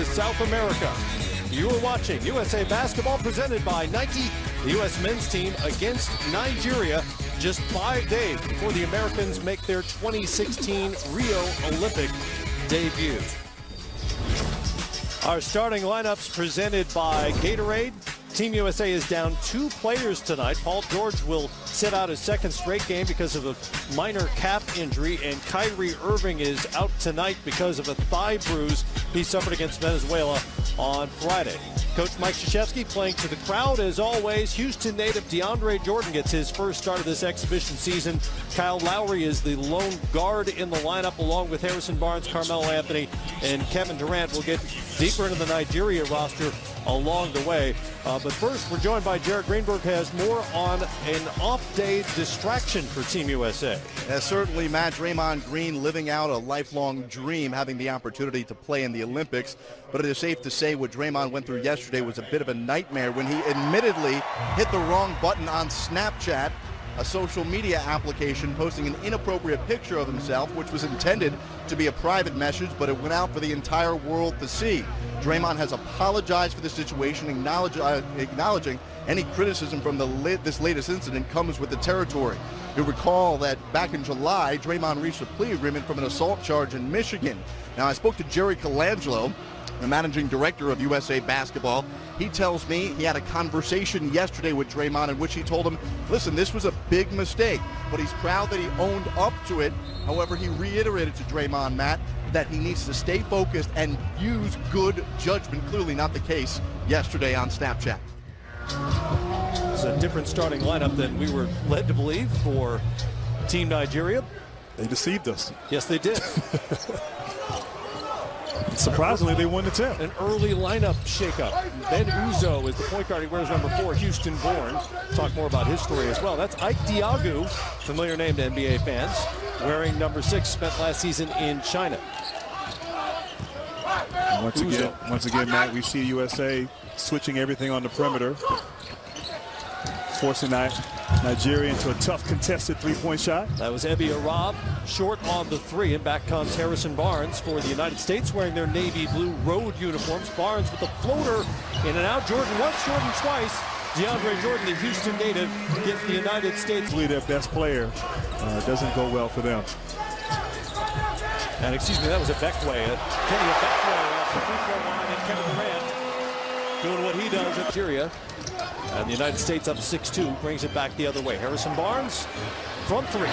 to South America. You are watching USA Basketball presented by Nike. The U.S. men's team against Nigeria just 5 days before the Americans make their 2016 Rio Olympic debut. Our starting lineups presented by Gatorade. Team USA is down 2 players tonight. Paul George will sit out his second straight game because of a minor calf injury, and Kyrie Irving is out tonight because of a thigh bruise he suffered against Venezuela on Friday. Coach Mike Krzyzewski playing to the crowd as always. Houston native DeAndre Jordan gets his first start of this exhibition season. Kyle Lowry is the lone guard in the lineup along with Harrison Barnes, Carmelo Anthony, and Kevin Durant. Will get deeper into the Nigeria roster along the way. But first, we're joined by Jared Greenberg, who has more on an off-day distraction for Team USA. Certainly, Matt, Draymond Green living out a lifelong dream, having the opportunity to play in the Olympics. But it is safe to say what Draymond went through yesterday was a bit of a nightmare when he admittedly hit the wrong button on Snapchat, a social media application, posting an inappropriate picture of himself, which was intended to be a private message, but it went out for the entire world to see. Draymond has apologized for the situation, acknowledging any criticism from this latest incident comes with the territory. You'll recall that back in July, Draymond reached a plea agreement from an assault charge in Michigan. Now, I spoke to Jerry Colangelo, the managing director of USA Basketball. He tells me he had a conversation yesterday with Draymond in which he told him, listen, this was a big mistake, but he's proud that he owned up to it. However, he reiterated to Draymond, Matt, that he needs to stay focused and use good judgment. Clearly not the case yesterday on Snapchat. It's a different starting lineup than we were led to believe for Team Nigeria. They deceived us. Yes, they did. Surprisingly, they won the tip. An early lineup shakeup. Ben Uzo is the point guard. He wears number 4, Houston-born. Talk more about his story as well. That's Ike Diagu, familiar name to NBA fans, wearing number 6, spent last season in China. Once again, Matt, we see USA switching everything on the perimeter, forcing Nigeria into a tough contested three-point shot. That was Ebi Arab, short on the 3, and back comes Harrison Barnes for the United States, wearing their navy blue road uniforms. Barnes with the floater, in and out. Jordan once, Jordan twice. DeAndre Jordan, the Houston native, gets the United States. Their best player doesn't go well for them. And excuse me, that was a Beckway. Kenny Beckway off the free throw line, and Kevin Durant doing what he does in Nigeria. And the United States up 6-2, brings it back the other way. Harrison Barnes from 3. Well,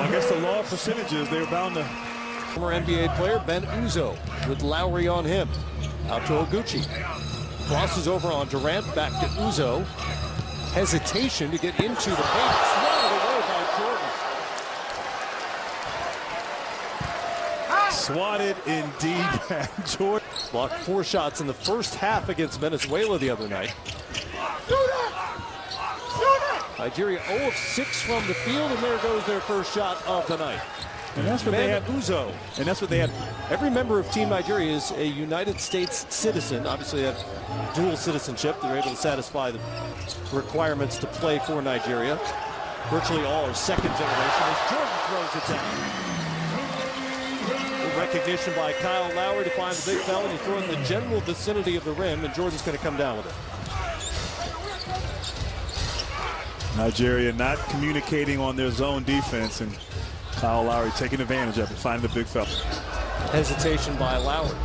I guess the law of percentages, they're bound to. Former NBA player Ben Uzo with Lowry on him. Out to Oguchi. Crosses over on Durant, back to Uzo. Hesitation to get into the paint. Swatted away by Jordan. Swatted indeed by Jordan. Blocked 4 shots in the first half against Venezuela the other night. Nigeria 0 of 6 from the field, and there goes their first shot of the night. And that's what they had. Uzo. And that's what they had. Every member of Team Nigeria is a United States citizen. Obviously, they have dual citizenship. They're able to satisfy the requirements to play for Nigeria. Virtually all are second generation as Jordan throws it down. Recognition by Kyle Lowry to find the big fella, and you throw in the general vicinity of the rim, and Jordan's going to come down with it. Nigeria not communicating on their zone defense, and Kyle Lowry taking advantage of it, finding the big fella. Hesitation by Lowry.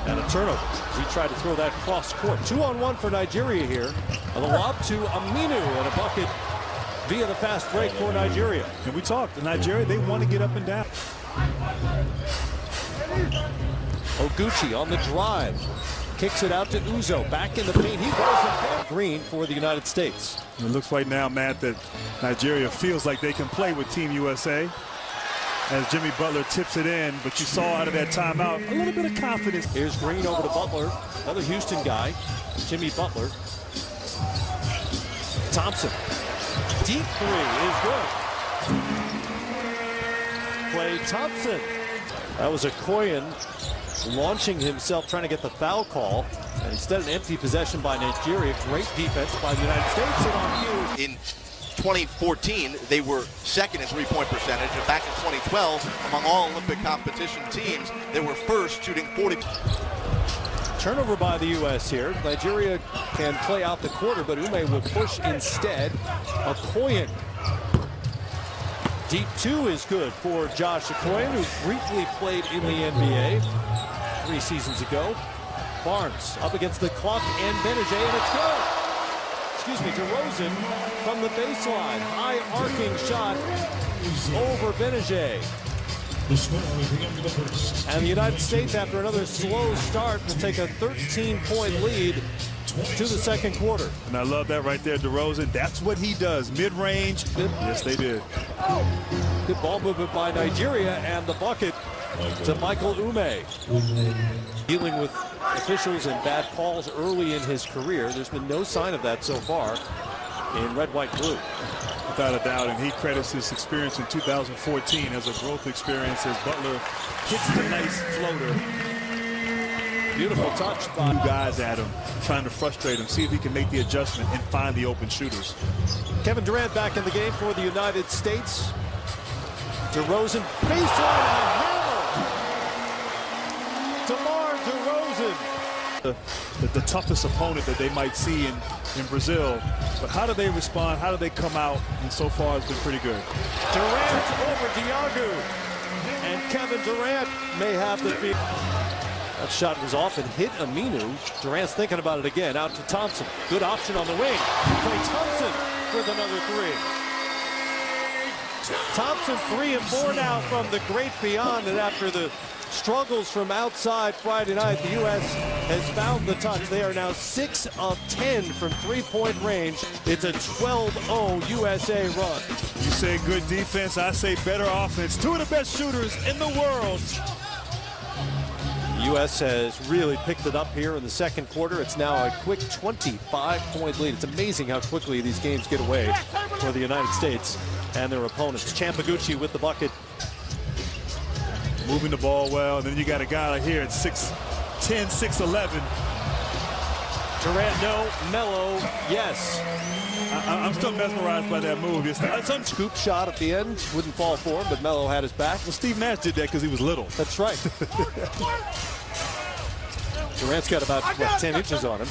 And a turnover. He tried to throw that cross court. 2-on-1 for Nigeria here. And the lob to Aminu, and a bucket via the fast break for Nigeria. And we talked, Nigeria, they want to get up and down. Oguchi on the drive. Kicks it out to Uzo. Back in the paint. He goes in green for the United States. It looks right now, Matt, that Nigeria feels like they can play with Team USA as Jimmy Butler tips it in, but you saw out of that timeout a little bit of confidence. Here's Green over to Butler. Another Houston guy. Jimmy Butler. Thompson. Deep 3 is good. Klay Thompson. That was Okoye launching himself, trying to get the foul call. And instead, an empty possession by Nigeria. Great defense by the United States. And on you. 2014, they were second in three-point percentage, and back in 2012, among all Olympic competition teams, they were first, shooting 40. Turnover by the U.S. here. Nigeria can play out the quarter, but Ume will push instead. Okoye. Deep two is good for Josh Okoye, who briefly played in the NBA 3 seasons ago. Barnes up against the clock and Benajay, and it's good. Excuse me, DeRozan from the baseline. High arcing shot over Benajay. And the United States, after another slow start, will take a 13-point lead to the second quarter. And I love that right there, DeRozan. That's what he does, mid-range. Yes, they did. Good ball movement by Nigeria, and the bucket to Michael Ume. Dealing with officials and bad calls early in his career. There's been no sign of that so far in red, white, blue. Without a doubt, and he credits his experience in 2014 as a growth experience as Butler hits the nice floater. Beautiful touch by two guys at him, trying to frustrate him, see if he can make the adjustment and find the open shooters. Kevin Durant back in the game for the United States. DeRozan, baseline and a hammer. DeMar DeRozan. The toughest opponent that they might see in Brazil. But how do they respond? How do they come out? And so far, it's been pretty good. Durant over Diagu. And Kevin Durant may have the field. That shot was off and hit Aminu. Durant's thinking about it again. Out to Thompson. Good option on the wing. Klay Thompson with another three. Thompson 3 and 4 now from the great beyond. And after the struggles from outside Friday night, the U.S. has found the touch. They are now 6 of 10 from three-point range. It's a 12-0 USA run. You say good defense, I say better offense. Two of the best shooters in the world. The U.S. has really picked it up here in the second quarter. It's now a quick 25-point lead. It's amazing how quickly these games get away for the United States and their opponents. Champaguchi with the bucket. Moving the ball well, and then you got a guy here at 6'10", 6'11". Durant, no. Melo, yes. I'm still mesmerized by that move. It's some scoop shot at the end. Wouldn't fall for him, but Melo had his back. Well, Steve Nash did that because he was little. That's right. Durant's got about, what, 10 inches on him.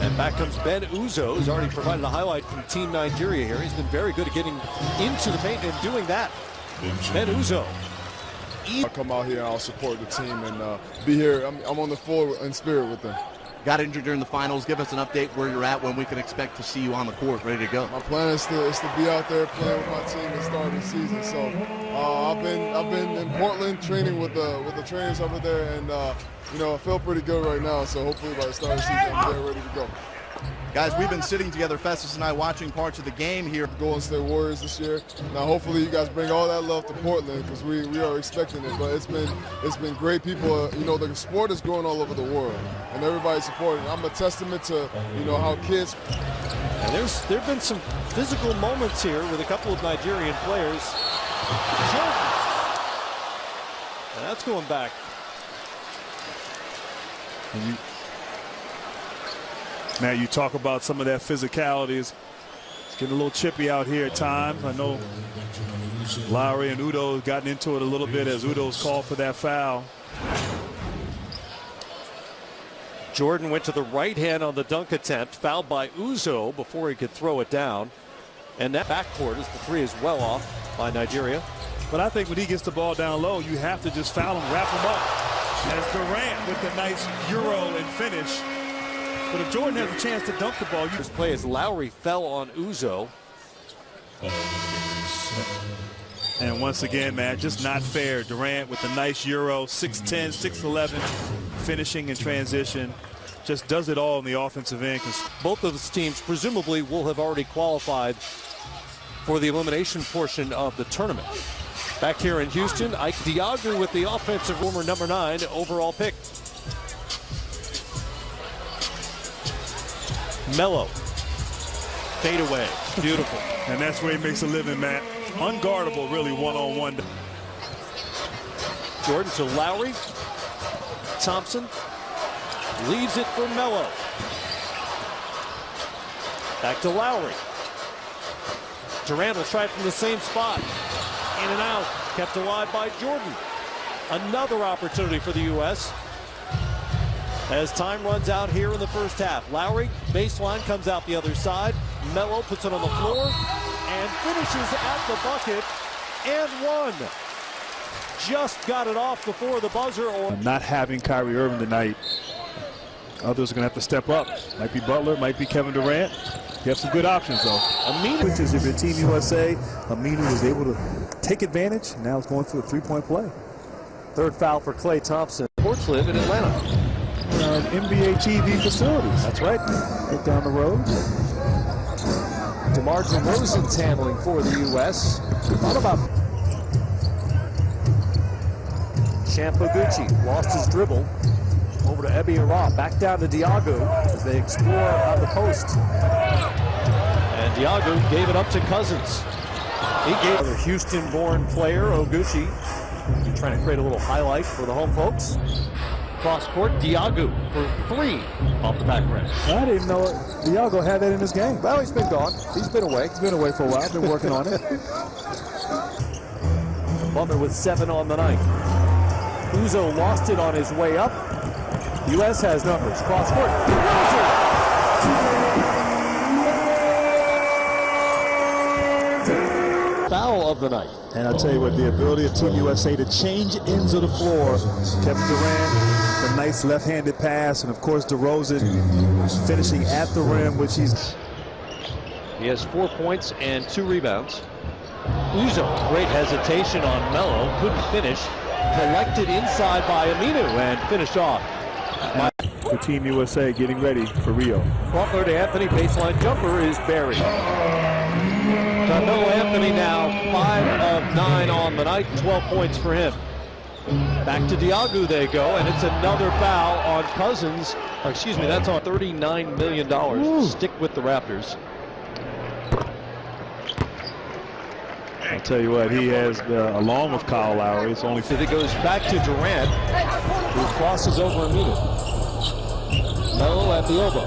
And back comes Ben Uzo, who's already provided a highlight from Team Nigeria here. He's been very good at getting into the paint and doing that. Ben Uzo. I'll come out here and I'll support the team and be here. I'm on the floor in spirit with them. Got injured during the finals. Give us an update where you're at, when we can expect to see you on the court, ready to go. My plan is to be out there playing with my team and start the season. So I've been in Portland training with the trainers over there, and you know, I feel pretty good right now. So hopefully by the start of the season, I'm there ready to go. Guys, we've been sitting together, Festus and I, watching parts of the game here. Golden State Warriors this year. Now, hopefully, you guys bring all that love to Portland because we are expecting it. But it's been great. People, you know, the sport is growing all over the world, and everybody's supporting. I'm a testament to, you know, how kids. And there've been some physical moments here with a couple of Nigerian players. Jordan. And that's going back. Now you talk about some of that physicality. It's getting a little chippy out here at times. I know Lowry and Udo have gotten into it a little bit as Udo's called for that foul. Jordan went to the right hand on the dunk attempt, fouled by Uzo before he could throw it down. And that backcourt is the three is well off by Nigeria. But I think when he gets the ball down low, you have to just foul him, wrap him up. As Durant with the nice Euro and finish. But if Jordan has a chance to dunk the ball, This play as Lowry fell on Uzo. And once again, man, just not fair. Durant with the nice Euro, 6'10", 6'11", finishing in transition. Just does it all in the offensive end. Both of those teams presumably will have already qualified for the elimination portion of the tournament. Back here in Houston, Ike Diagu with the offensive former number 9 overall pick. Melo. Fade away. Beautiful. And that's where he makes a living, Matt. Unguardable, really, one-on-one. Jordan to Lowry. Thompson leaves it for Melo. Back to Lowry. Durant will try it from the same spot. In and out. Kept alive by Jordan. Another opportunity for the U.S. as time runs out here in the first half. Lowry, baseline, comes out the other side. Melo puts it on the floor and finishes at the bucket and one. Just got it off before the buzzer. Not having Kyrie Irving tonight, others are going to have to step up. Might be Butler, might be Kevin Durant. You have some good options, though. Aminu, which is if you're Team USA, Aminu was able to take advantage. Now it's going through a three-point play. third foul for Klay Thompson. Sports live in Atlanta. NBA TV facilities. That's right. Right down the road. DeMar DeRozan's handling for the U.S. Thought about Gucci lost his dribble. Over to Ebby and Roth. Back down to Diago as they explore on the post. And Diago gave it up to Cousins. He gave another Houston-born player, Oguchi, trying to create a little highlight for the home folks. Cross court, Diago for three off the back rim. I didn't know Diago had that in his game. Well, he's been gone. He's been away. He's been away for a while. Been working on it. Butler with 7 on the night. Uzo lost it on his way up. U.S. has numbers. Cross court. Foul of the night. And I'll tell you what, the ability of Team USA to change ends of the floor. Kevin Durant, the nice left-handed pass, and of course DeRozan finishing at the rim, which he's... He has 4 points and 2 rebounds. Uzo, great hesitation on Melo, couldn't finish. Collected inside by Aminu and finished off. The Team USA getting ready for Rio. Butler to Anthony, baseline jumper is buried. Carmelo Anthony now 5 of 9 on the night, 12 points for him. Back to Diago they go, and it's another foul on Cousins. Or excuse me, that's on $39 million. Ooh. Stick with the Raptors. I'll tell you what, he has, along with Kyle Lowry, it's only... It goes back to Durant, who crosses over Aminu. Melo at the elbow.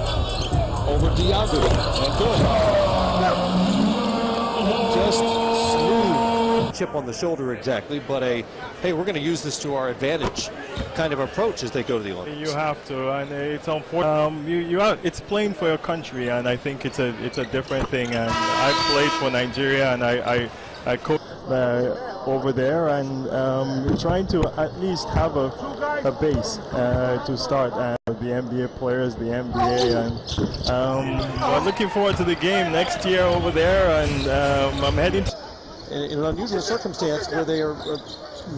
Over Diago. And good. Just smooth. Chip on the shoulder exactly, but a, hey, we're going to use this to our advantage kind of approach as they go to the Olympics. You have to, and it's unfortunate. It's playing for your country, and I think it's a different thing. And I played for Nigeria, and I coach over there, and trying to at least have a base to start. The NBA players, the NBA, and we're looking forward to the game next year over there, and I'm heading to... In an unusual circumstance where they are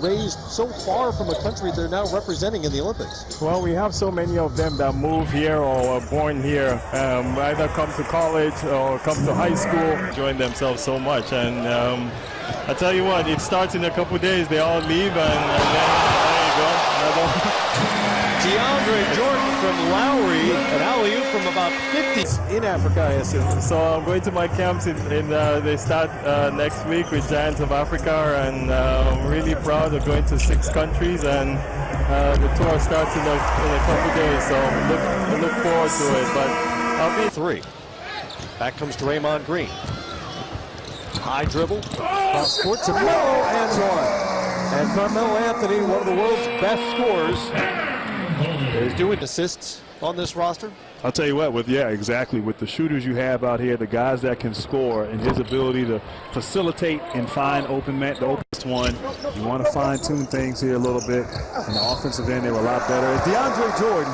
raised so far from a country they're now representing in the Olympics. Well, we have so many of them that move here or are born here, either come to college or come to high school, enjoying themselves so much. And I tell you what, it starts in a couple days. They all leave, and then there you go. DeAndre Jordan from Lowry, an alley-oop from about 50 in Africa, I assume. So I'm going to my camps they start next week with Giants of Africa, and I'm really proud of going to 6 countries, and the tour starts in a couple days, so I look forward to it. But I'll be 3. Back comes Draymond Green. High dribble, cross court to Melo and one. And Carmelo Anthony, one of the world's best scorers, is doing assists on this roster. I'll tell you what, with the shooters you have out here, the guys that can score, and his ability to facilitate and find open man, the openest one. You want to fine-tune things here a little bit. In the offensive end, they were a lot better. DeAndre Jordan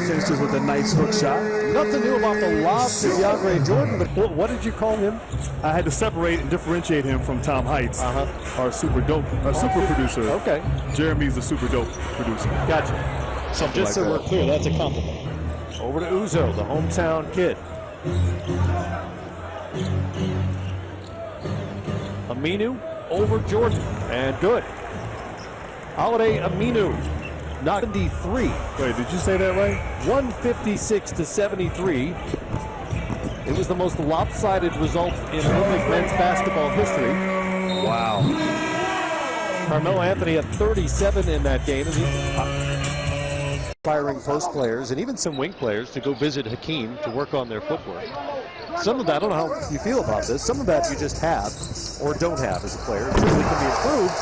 finishes with a nice hook shot. Nothing new about the lob to DeAndre Jordan, but what did you call him? I had to separate and differentiate him from Tom Heights, our super producer. Okay. Jeremy's a super dope producer. Gotcha. Something Just like so that. we're clear, that's a compliment. Over to Uzo, the hometown kid. Aminu over Jordan, and good. Holiday Aminu, 93. Wait, did you say that right? 156 to 73. It was the most lopsided result in Olympic men's basketball history. Wow. Carmelo Anthony had 37 in that game. aspiring post players and even some wing players to go visit Hakeem to work on their footwork. Some of that, I don't know how you feel about this, some of that you just have or don't have as a player. It certainly can be improved.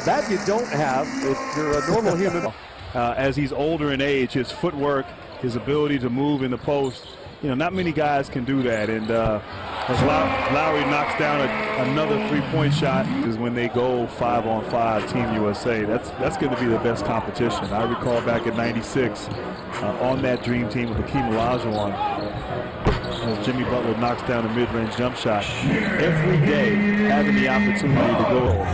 That you don't have if you're a normal human. As he's older in age, his footwork, his ability to move in the post, not many guys can do that. And as Lowry knocks down another three-point shot is when they go 5-on-5 Team USA. That's going to be the best competition. I recall back in '96 on that dream team with Hakeem Olajuwon, as Jimmy Butler knocks down a mid-range jump shot. Every day having the opportunity to go.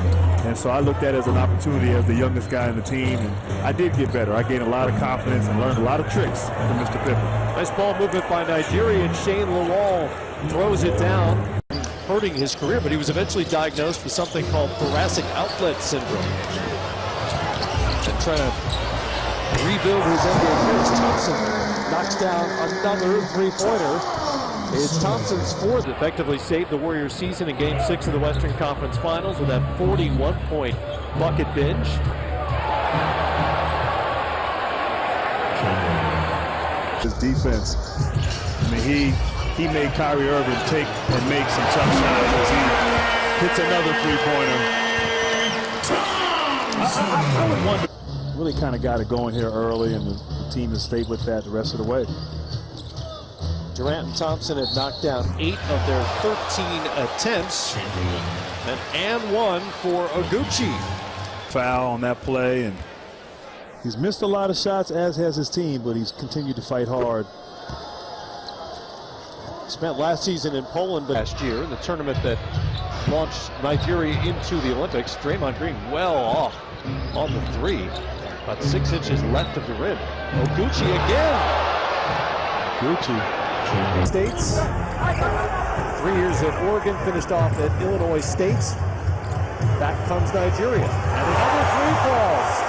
And so I looked at it as an opportunity as the youngest guy in the team, and I did get better. I gained a lot of confidence and learned a lot of tricks from Mr. Pippen. Nice ball movement by Nigeria, and Shane Lawal throws it down, hurting his career, but he was eventually diagnosed with something called thoracic outlet syndrome. And trying to rebuild his NBA career. Thompson knocks down another three-pointer. It's Thompson's fourth. Effectively saved the Warriors' season in Game 6 of the Western Conference Finals with that 41-point bucket binge. His defense, I mean, he made Kyrie Irving take and make some tough shots as he hits another three-pointer. I would wonder. Really kind of got it going here early, and the team has stayed with that the rest of the way. Durant and Thompson have knocked down 8 of their 13 attempts. And one for Oguchi. Foul on that play, and he's missed a lot of shots, as has his team, but he's continued to fight hard. Spent last season in Poland, but last year in the tournament that launched Nigeria into the Olympics. Draymond Green well off on the three. About 6 inches left of the rim. Oguchi again. Oguchi. States. 3 years at Oregon, finished off at Illinois State. Back comes Nigeria. And another three falls.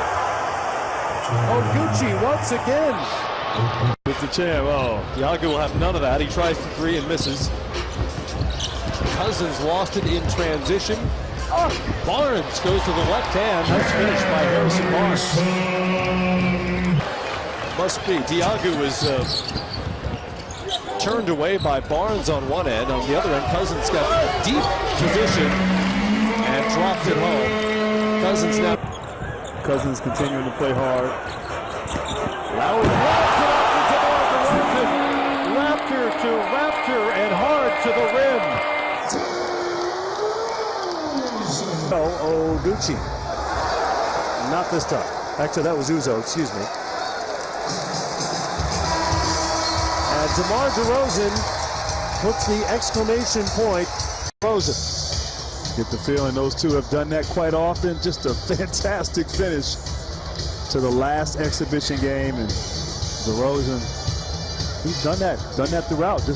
Oguchi once again. With the champ. Oh. Diagu will have none of that. He tries for 3 and misses. Cousins lost it in transition. Barnes goes to the left hand. Nice finish by Harrison Barnes. Must be. Diagu is turned away by Barnes on one end. On the other end, Cousins got a deep position and dropped it home. Cousins continuing to play hard. Lowry wraps it up into DeMar DeRozan. Raptor to Raptor and hard to the rim. Oguchi. Not this time. Actually, that was Uzo, excuse me. And DeMar DeRozan puts the exclamation point. DeRozan. Get the feeling those two have done that quite often. Just a fantastic finish to the last exhibition game. And DeRozan, he's done that throughout. Just